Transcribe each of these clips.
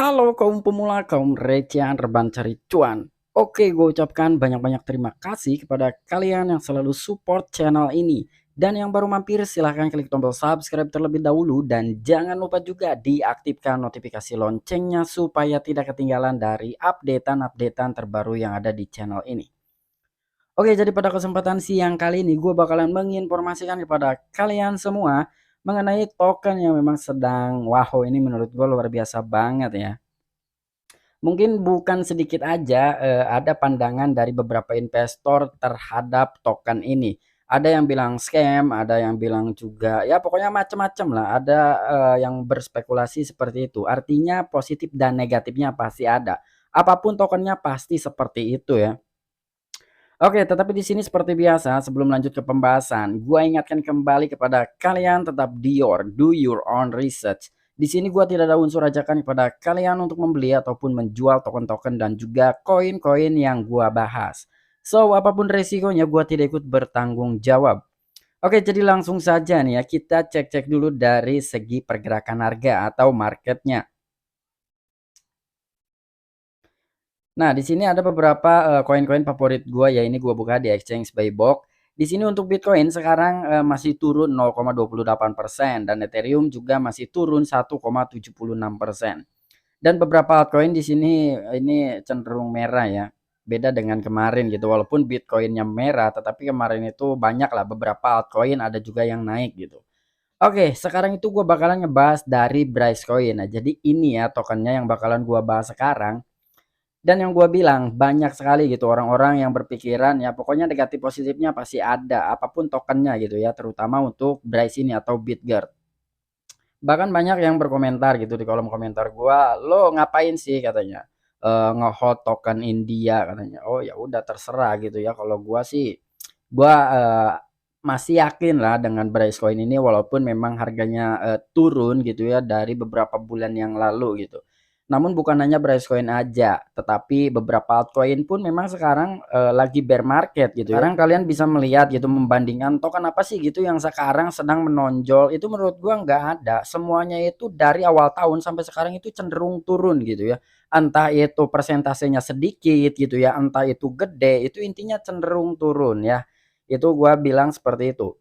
Halo kaum pemula, kaum recehan reban cari cuan. Oke, gue ucapkan banyak-banyak terima kasih kepada kalian yang selalu support channel ini. Dan yang baru mampir silahkan klik tombol subscribe terlebih dahulu. Dan jangan lupa juga diaktifkan notifikasi loncengnya supaya tidak ketinggalan dari updatean-updatean terbaru yang ada di channel ini. Oke, jadi pada kesempatan siang kali ini gue bakalan menginformasikan kepada kalian semua mengenai token yang memang sedang wow, ini menurut gue luar biasa banget ya. Mungkin bukan sedikit aja, ada pandangan dari beberapa investor terhadap token ini. Ada yang bilang scam, ada yang bilang juga ya pokoknya macam-macam lah, ada, yang berspekulasi seperti itu. Artinya positif dan negatifnya pasti ada. Apapun tokennya pasti seperti itu ya. Oke, tetapi di sini seperti biasa sebelum lanjut ke pembahasan, gua ingatkan kembali kepada kalian tetap do your own research. Di sini gua tidak ada unsur ajakan kepada kalian untuk membeli ataupun menjual token-token dan juga koin-koin yang gua bahas. So, apapun resikonya gua tidak ikut bertanggung jawab. Oke, jadi langsung saja nih ya, kita cek-cek dulu dari segi pergerakan harga atau marketnya. Nah, di sini ada beberapa, koin-koin favorit gua ya, ini gua buka di Exchange Buy Box. Di sini untuk Bitcoin sekarang, masih turun 0,28% dan Ethereum juga masih turun 1,76%. Dan beberapa altcoin di sini ini cenderung merah ya, beda dengan kemarin gitu. Walaupun Bitcoin-nya merah, tetapi kemarin itu banyak lah beberapa altcoin ada juga yang naik gitu. Oke, sekarang itu gua bakalan ngebahas dari Bryce Coin. Nah, jadi ini ya tokennya yang bakalan gua bahas sekarang. Dan yang gue bilang, banyak sekali gitu orang-orang yang berpikiran ya pokoknya negatif positifnya pasti ada, apapun tokennya gitu ya, terutama untuk Bryce ini atau Bitgert. Bahkan banyak yang berkomentar gitu di kolom komentar gua, "Lo ngapain sih?" katanya, "nge-hold token India," katanya. Oh ya udah terserah gitu ya, kalau gua sih, gua, masih yakin lah dengan Bryce Coin ini walaupun memang harganya, turun gitu ya dari beberapa bulan yang lalu gitu. Namun bukan hanya Bryce Coin aja, tetapi beberapa altcoin pun memang sekarang, lagi bear market gitu ya. Sekarang kalian bisa melihat gitu membandingkan token apa sih gitu yang sekarang sedang menonjol, itu menurut gua nggak ada. Semuanya itu dari awal tahun sampai sekarang itu cenderung turun gitu ya. Entah itu persentasenya sedikit gitu ya, entah itu gede, itu intinya cenderung turun ya. Itu gua bilang seperti itu.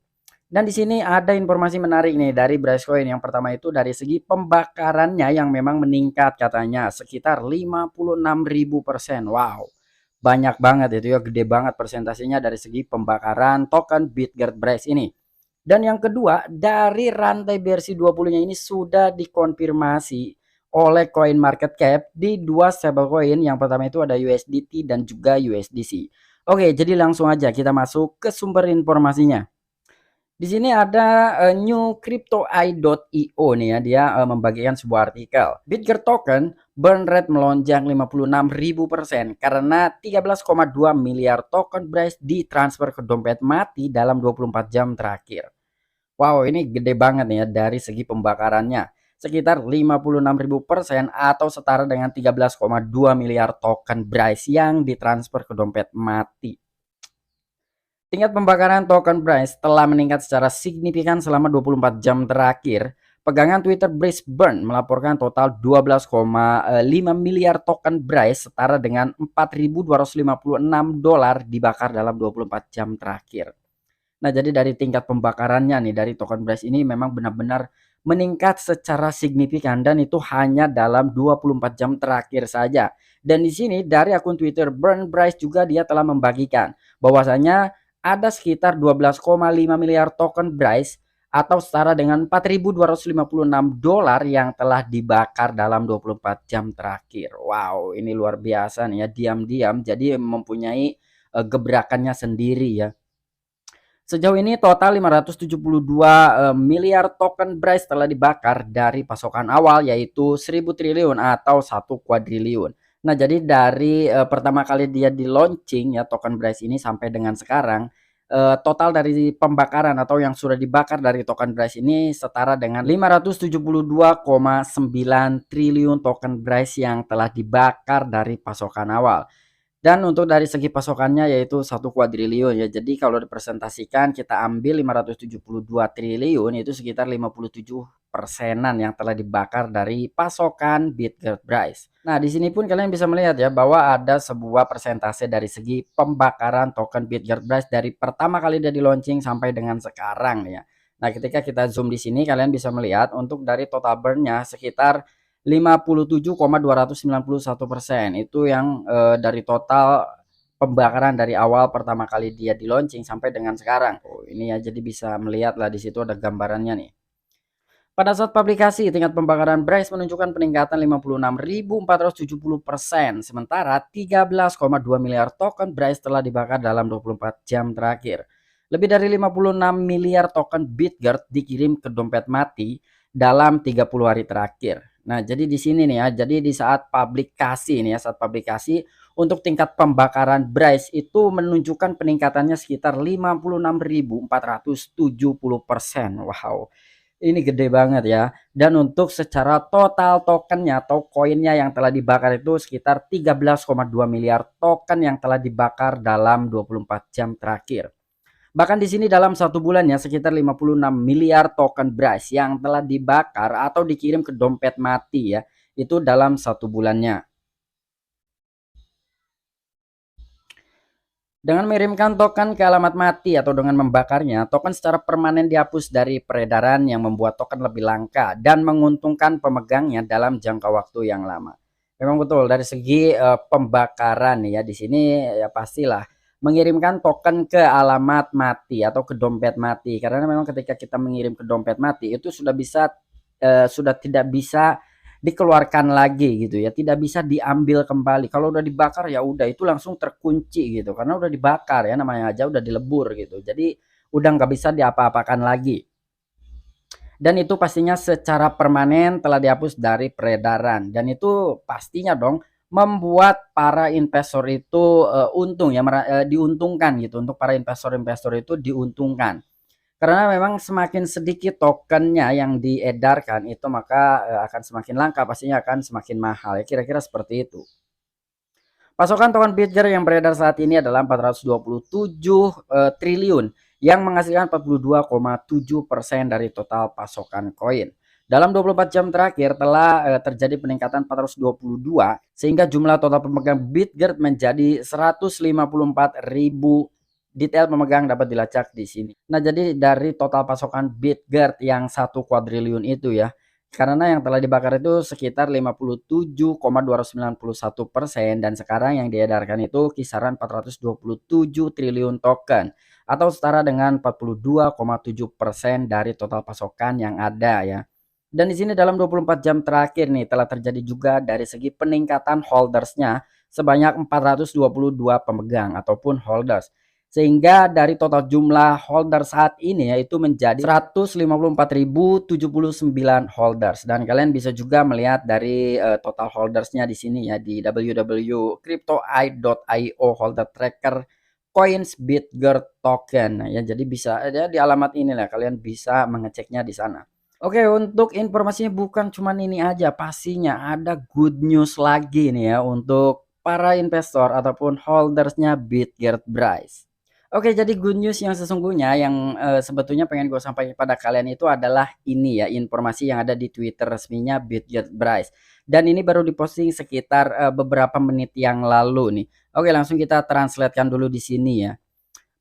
Dan di sini ada informasi menarik nih dari Brashcoin. Yang pertama itu dari segi pembakarannya yang memang meningkat katanya sekitar 56.000%. Wow, banyak banget itu ya, gede banget persentasenya dari segi pembakaran token Bitgert Brace ini. Dan yang kedua, dari rantai BRC20-nya ini sudah dikonfirmasi oleh Coin Market Cap di dua stablecoin. Yang pertama itu ada USDT dan juga USDC. Oke, jadi langsung aja kita masuk ke sumber informasinya. Di sini ada, newcryptoeye.io nih ya, dia, membagikan sebuah artikel. Bitget token burn rate melonjak 56.000% karena 13,2 miliar token Brace ditransfer ke dompet mati dalam 24 jam terakhir. Wow, ini gede banget nih ya dari segi pembakarannya. Sekitar 56.000% atau setara dengan 13,2 miliar token Brace yang ditransfer ke dompet mati. Tingkat pembakaran token Brace telah meningkat secara signifikan selama 24 jam terakhir. Pegangan Twitter Brace Burn melaporkan total 12,5 miliar token Brace setara dengan 4.256 dolar dibakar dalam 24 jam terakhir. Nah, jadi dari tingkat pembakarannya nih dari token Brace ini memang benar-benar meningkat secara signifikan dan itu hanya dalam 24 jam terakhir saja. Dan di sini dari akun Twitter Burn Brace juga dia telah membagikan bahwasanya ada sekitar 12,5 miliar token Brace atau setara dengan 4.256 dolar yang telah dibakar dalam 24 jam terakhir. Wow, ini luar biasa nih ya, diam-diam jadi mempunyai gebrakannya sendiri ya. Sejauh ini total 572 miliar token Brace telah dibakar dari pasokan awal yaitu 1.000 triliun atau 1 kuadriliun. Nah, jadi dari pertama kali dia di launching ya token Brace ini sampai dengan sekarang, total dari pembakaran atau yang sudah dibakar dari token Brace ini setara dengan 572,9 triliun token Brace yang telah dibakar dari pasokan awal. Dan untuk dari segi pasokannya yaitu 1 kuadriliun ya. Jadi kalau dipresentasikan kita ambil 572 triliun itu sekitar 57%-an yang telah dibakar dari pasokan Bitget Price. Nah, di sini pun kalian bisa melihat ya bahwa ada sebuah persentase dari segi pembakaran token Bitget Price dari pertama kali dia di launching sampai dengan sekarang ya. Nah, ketika kita zoom di sini kalian bisa melihat untuk dari total burn-nya sekitar 57,291%. Itu yang dari total pembakaran dari awal pertama kali dia di launching sampai dengan sekarang. Oh, ini ya jadi bisa melihat lah di situ ada gambarannya nih. Pada saat publikasi, tingkat pembakaran Bryce menunjukkan peningkatan 56.470%, sementara 13,2 miliar token Bryce telah dibakar dalam 24 jam terakhir. Lebih dari 56 miliar token Bitgert dikirim ke dompet mati dalam 30 hari terakhir. Nah, jadi di sini nih ya, jadi di saat publikasi nih ya, saat publikasi untuk tingkat pembakaran Bryce itu menunjukkan peningkatannya sekitar 56.470%. Wow. Ini gede banget ya. Dan untuk secara total tokennya atau koinnya yang telah dibakar itu sekitar 13,2 miliar token yang telah dibakar dalam 24 jam terakhir. Bahkan di sini dalam 1 bulannya sekitar 56 miliar token Bryce yang telah dibakar atau dikirim ke dompet mati ya. Itu dalam 1 bulannya. Dengan mengirimkan token ke alamat mati atau dengan membakarnya, token secara permanen dihapus dari peredaran yang membuat token lebih langka dan menguntungkan pemegangnya dalam jangka waktu yang lama. Memang betul dari segi pembakaran ya di sini ya pastilah mengirimkan token ke alamat mati atau ke dompet mati karena memang ketika kita mengirim ke dompet mati itu sudah tidak bisa dikeluarkan lagi gitu ya, tidak bisa diambil kembali. Kalau udah dibakar ya udah itu langsung terkunci gitu karena udah dibakar ya namanya aja udah dilebur gitu. Jadi udah nggak bisa diapa-apakan lagi. Dan itu pastinya secara permanen telah dihapus dari peredaran dan itu pastinya dong membuat para investor itu untung ya diuntungkan gitu untuk para investor-investor itu diuntungkan. Karena memang semakin sedikit tokennya yang diedarkan itu maka akan semakin langka, pastinya akan semakin mahal ya, kira-kira seperti itu. Pasokan token Bitger yang beredar saat ini adalah 427 triliun yang menghasilkan 42,7% dari total pasokan koin. Dalam 24 jam terakhir telah terjadi peningkatan 422 sehingga jumlah total pemegang Bitger menjadi 154.000. Detail pemegang dapat dilacak di sini. Nah, jadi dari total pasokan Bitgert yang 1 kuadriliun itu ya, karena yang telah dibakar itu sekitar 57,291% dan sekarang yang diedarkan itu kisaran 427 triliun token atau setara dengan 42,7% dari total pasokan yang ada ya. Dan di sini dalam 24 jam terakhir nih telah terjadi juga dari segi peningkatan holdersnya sebanyak 422 pemegang ataupun holders. Sehingga dari total jumlah holder saat ini yaitu menjadi 154.079 holders dan kalian bisa juga melihat dari total holdersnya di sini ya di www.cryptoeye.io holder tracker coins Bitgert token. Nah, ya jadi bisa ya, di alamat inilah kalian bisa mengeceknya di sana. Oke, untuk informasinya bukan cuman ini aja, pastinya ada good news lagi nih ya untuk para investor ataupun holdersnya Bitgert Bryce. Oke, jadi good news yang sesungguhnya yang sebetulnya pengen gue sampaikan pada kalian itu adalah ini ya, informasi yang ada di Twitter resminya Bitget Bryce. Dan ini baru diposting sekitar beberapa menit yang lalu nih. Oke, langsung kita translatekan dulu di sini ya.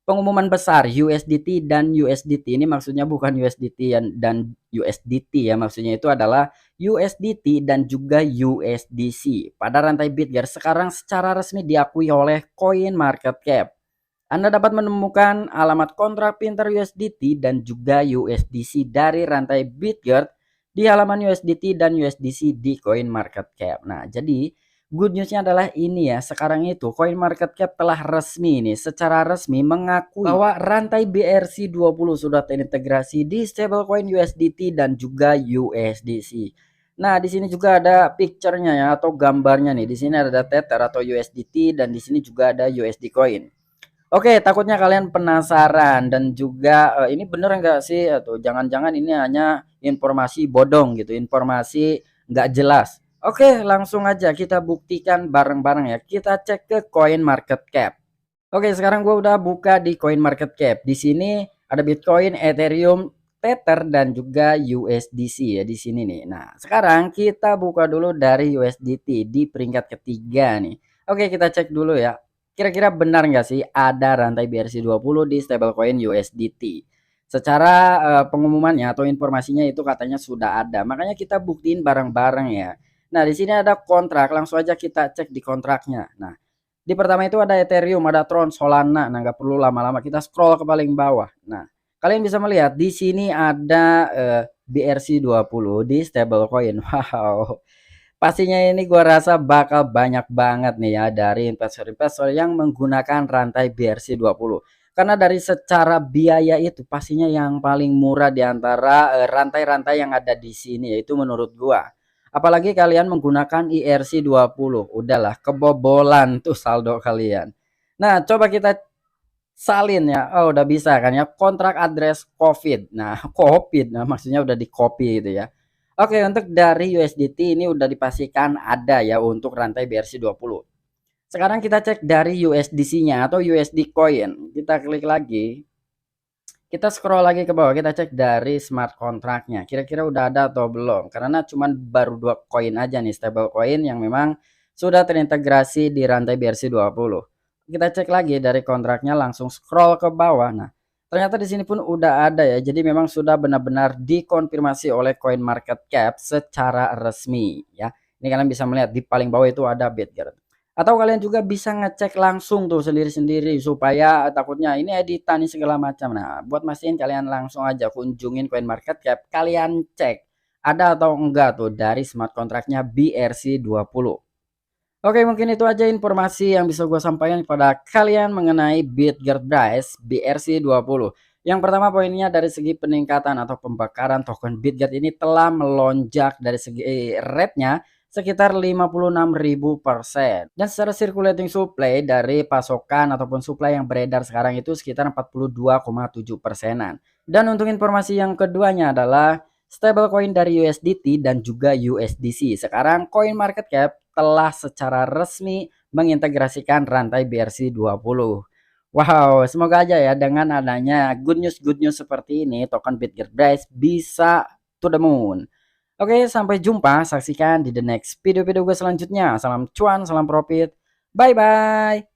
Pengumuman besar USDT dan USDT ini maksudnya bukan USDT dan USDT ya, maksudnya itu adalah USDT dan juga USDC. Pada rantai Bitget sekarang secara resmi diakui oleh CoinMarketCap. Anda dapat menemukan alamat kontrak pintar USDT dan juga USDC dari rantai Bitgert di halaman USDT dan USDC di CoinMarketCap. Nah, jadi good newsnya adalah ini ya, sekarang itu CoinMarketCap telah resmi nih, secara resmi mengakui bahwa rantai BRC20 sudah terintegrasi di stablecoin USDT dan juga USDC. Nah, di sini juga ada picture-nya ya atau gambarnya nih. Di sini ada Tether atau USDT dan di sini juga ada USD Coin. Oke, takutnya kalian penasaran dan juga ini bener enggak sih atau jangan-jangan ini hanya informasi bodong gitu, informasi nggak jelas. Oke, langsung aja kita buktikan bareng-bareng ya. Kita cek ke Coin Market Cap. Oke, sekarang gue udah buka di Coin Market Cap. Di sini ada Bitcoin, Ethereum, Tether dan juga USDC ya di sini nih. Nah, sekarang kita buka dulu dari USDT di peringkat ketiga nih. Oke, kita cek dulu ya. Kira-kira benar nggak sih ada rantai BRC20 di stablecoin USDT? Secara pengumumannya atau informasinya itu katanya sudah ada. Makanya kita buktiin bareng-bareng ya. Nah, di sini ada kontrak, langsung aja kita cek di kontraknya. Nah, di pertama itu ada Ethereum, ada Tron, Solana. Nah, nggak perlu lama-lama, kita scroll ke paling bawah. Nah, kalian bisa melihat di sini ada BRC20 di stablecoin. Wow. Pastinya ini gua rasa bakal banyak banget nih ya dari investor-investor yang menggunakan rantai BRC20. Karena dari secara biaya itu pastinya yang paling murah di antara rantai-rantai yang ada di sini yaitu menurut gua. Apalagi kalian menggunakan IRC20, udahlah kebobolan tuh saldo kalian. Nah, coba kita salin ya. Oh, udah bisa kan ya. Kontrak address COVID. Nah, COVID. Nah, maksudnya udah di copy gitu ya. Oke, untuk dari USDT ini udah dipastikan ada ya untuk rantai BRC20. Sekarang kita cek dari USDC-nya atau USD coin. Kita klik lagi. Kita scroll lagi ke bawah, kita cek dari smart contract-nya. Kira-kira udah ada atau belum? Karena cuman baru 2 koin aja nih stable coin yang memang sudah terintegrasi di rantai BRC20. Kita cek lagi dari kontraknya, langsung scroll ke bawah. Nah, ternyata di sini pun udah ada ya. Jadi memang sudah benar-benar dikonfirmasi oleh CoinMarketCap secara resmi ya. Ini kalian bisa melihat di paling bawah itu ada Bitget. Atau kalian juga bisa ngecek langsung tuh sendiri-sendiri supaya takutnya ini editan nih segala macam. Nah, buat mastiin kalian langsung aja kunjungin CoinMarketCap, kalian cek ada atau enggak tuh dari smart kontraknya BRC20. Oke, mungkin itu aja informasi yang bisa gue sampaikan kepada kalian mengenai Bitget Price BRC20. Yang pertama poinnya dari segi peningkatan atau pembakaran token Bitget ini telah melonjak dari segi rate-nya sekitar 56.000%. Dan secara circulating supply dari pasokan ataupun supply yang beredar sekarang itu sekitar 42,7%-an. Dan untuk informasi yang keduanya adalah stablecoin dari USDT dan juga USDC. Sekarang CoinMarketCap telah secara resmi mengintegrasikan rantai BRC20. Wow, semoga aja ya dengan adanya good news seperti ini token Bitget Price bisa to the moon. Oke, sampai jumpa. Saksikan di the next video-video gue selanjutnya. Salam cuan, salam profit. Bye bye.